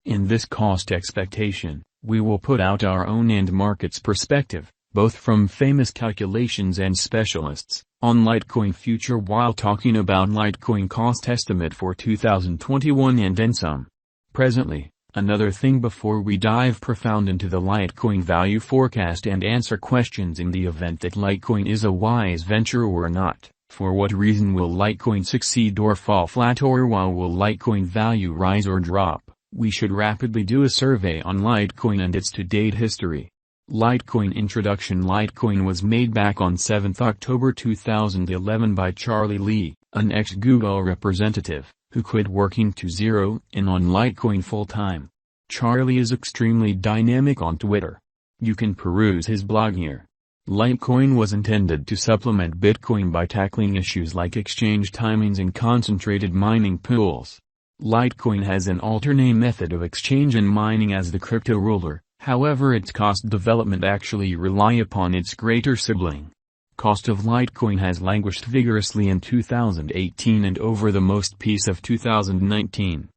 In this cost expectation, we will put out our own and market's perspective, both from famous calculations and specialists, on Litecoin future while talking about Litecoin cost estimate for 2021 and then some. Presently, another thing before we dive profound into the Litecoin value forecast and answer questions in the event that Litecoin is a wise venture or not. For what reason will Litecoin succeed or fall flat, or while will Litecoin value rise or drop? We should rapidly do a survey on Litecoin and its to-date history. Litecoin Introduction. Litecoin was made back on 7 October 2011 by Charlie Lee, an ex-Google representative, who quit working to zero in on Litecoin full-time. Charlie is extremely dynamic on Twitter. You can peruse his blog here. Litecoin was intended to supplement Bitcoin by tackling issues like exchange timings and concentrated mining pools. Litecoin has an alternate method of exchange and mining as the crypto ruler, however its cost development actually rely upon its greater sibling. Cost of Litecoin has languished vigorously in 2018 and over the most piece of 2019.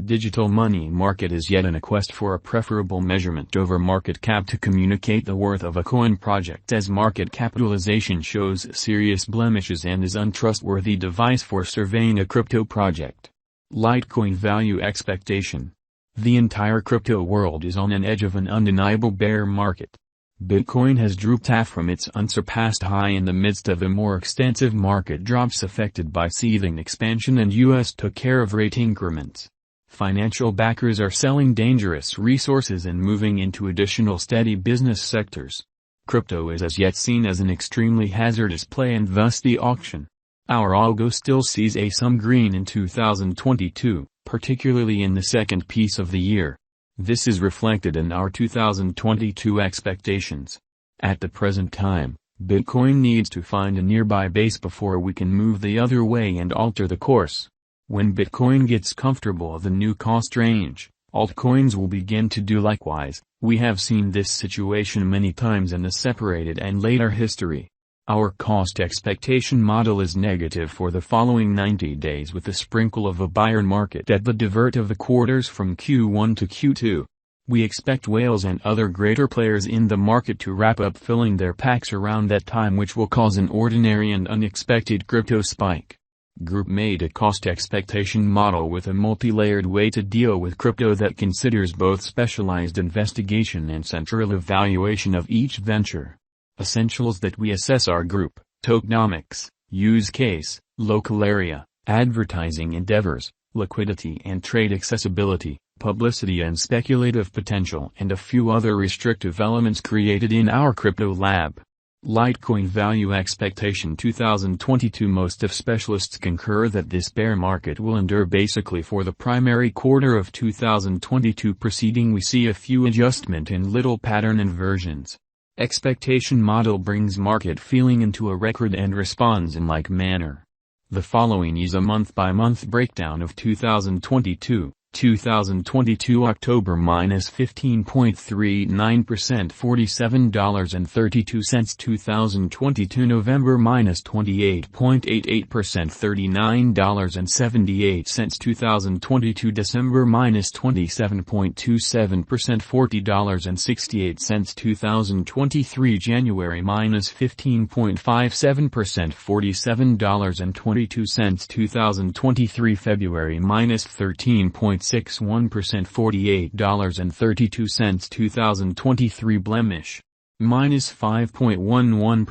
Digital money market is yet in a quest for a preferable measurement over market cap to communicate the worth of a coin project, as market capitalization shows serious blemishes and is untrustworthy device for surveying a crypto project. Litecoin value expectation. The entire crypto world is on an edge of an undeniable bear market. Bitcoin has drooped half from its unsurpassed high in the midst of a more extensive market drops affected by seething expansion, and US took care of rate increments. Financial backers are selling dangerous resources and moving into additional steady business sectors. Crypto is as yet seen as an extremely hazardous play, and thus the auction. Our algo still sees some green in 2022, particularly in the second piece of the year. This is reflected in our 2022 expectations. At the present time, Bitcoin needs to find a nearby base before we can move the other way and alter the course. When Bitcoin gets comfortable with the new cost range, altcoins will begin to do likewise. We have seen this situation many times in the separated and later history. Our cost expectation model is negative for the following 90 days with a sprinkle of a buyer market at the divert of the quarters from Q1 to Q2. We expect whales and other greater players in the market to wrap up filling their packs around that time, which will cause an ordinary and unexpected crypto spike. Group made a cost expectation model with a multi-layered way to deal with crypto that considers both specialized investigation and central evaluation of each venture. Essentials that we assess are group, tokenomics, use case, local area, advertising endeavors, liquidity and trade accessibility, publicity and speculative potential, and a few other restrictive elements created in our crypto lab. Litecoin value expectation 2022. Most of specialists concur that this bear market will endure basically for the primary quarter of 2022. Preceding, we see a few adjustment in little pattern inversions. Expectation model brings market feeling into a record and responds in like manner. The following is a month-by-month breakdown of 2022. 2022 October minus 15.39% $47.32. 2022 November minus 28.88% $39.78. 2022 December minus 27.27% $40.68. 2023 January minus 15.57% $47.22. 2023 February minus 13.61% $48.32. 2023 blemish minus 5.11%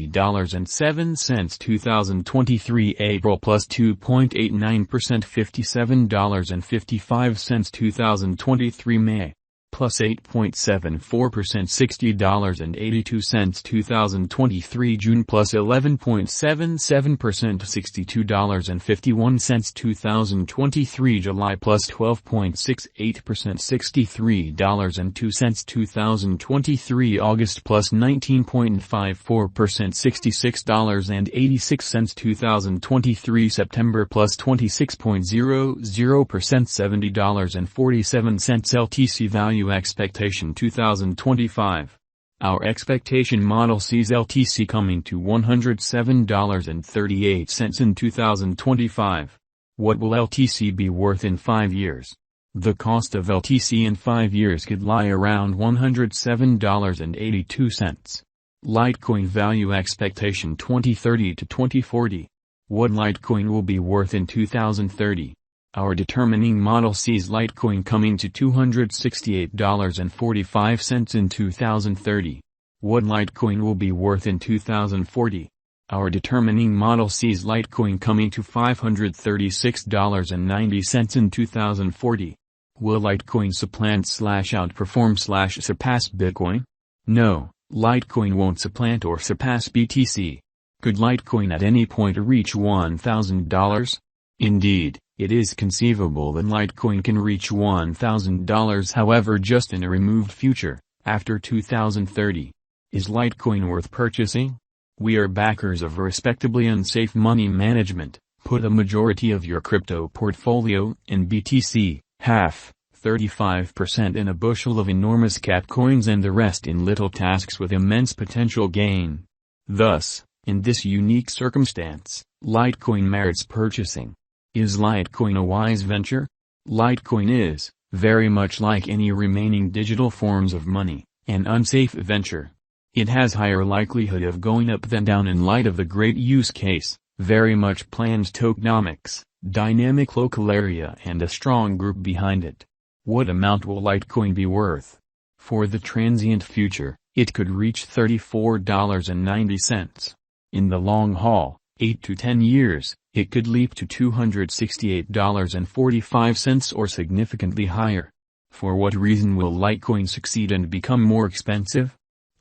$53.07. 2023 April plus 2.89% $57.55. 2023 May plus 8.74% $60.82. 2023 June plus 11.77% $62.51. 2023 July plus 12.68% $63.02. 2023 August plus 19.54% $66.86. 2023 September plus 26.00% $70.47. LTC value expectation 2025. Our expectation model sees LTC coming to $107.38 in 2025. What will LTC be worth in 5 years? The cost of LTC in 5 years could lie around $107.82. Litecoin value expectation 2030 to 2040. What Litecoin will be worth in 2030. Our determining model sees Litecoin coming to $268.45 in 2030. What Litecoin will be worth in 2040. Our determining model sees Litecoin coming to $536.90 in 2040. Will Litecoin supplant/outperform/surpass Bitcoin? No, Litecoin won't supplant or surpass BTC. Could Litecoin at any point reach $1,000? Indeed, it is conceivable that Litecoin can reach $1,000, however, just in a removed future, after 2030. Is Litecoin worth purchasing? We are backers of respectably unsafe money management. Put a majority of your crypto portfolio in BTC, half, 35% in a bushel of enormous cap coins, and the rest in little tasks with immense potential gain. Thus, in this unique circumstance, Litecoin merits purchasing. Is Litecoin a wise venture? Litecoin is, very much like any remaining digital forms of money, an unsafe venture. It has higher likelihood of going up than down in light of the great use case, very much planned tokenomics, dynamic local area, and a strong group behind it. What amount will Litecoin be worth? For the transient future, it could reach $34.90. In the long haul, 8 to 10 years, it could leap to $268.45 or significantly higher. For what reason will Litecoin succeed and become more expensive?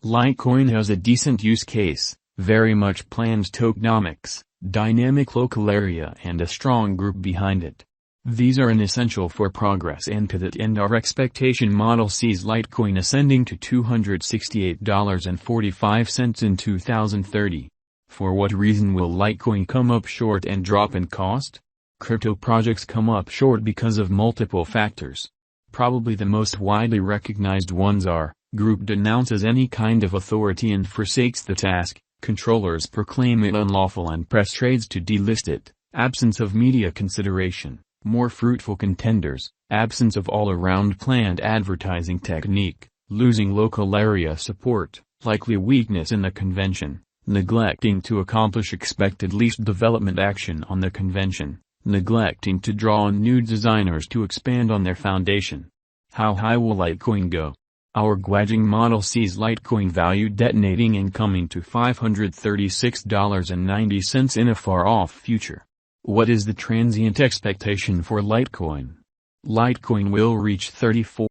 Litecoin has a decent use case, very much planned tokenomics, dynamic local area, and a strong group behind it. These are essential for progress, and to that end our expectation model sees Litecoin ascending to $268.45 in 2030. For what reason will Litecoin come up short and drop in cost? Crypto projects come up short because of multiple factors. Probably the most widely recognized ones are: group denounces any kind of authority and forsakes the task, controllers proclaim it unlawful and press trades to delist it, absence of media consideration, more fruitful contenders, absence of all-around planned advertising technique, losing local area support, likely weakness in the convention, neglecting to accomplish expected least development action on the convention, neglecting to draw on new designers to expand on their foundation. How high will Litecoin go? Our Gwajing model sees Litecoin value detonating and coming to $536.90 in a far-off future. What is the transient expectation for Litecoin? Litecoin will reach $34.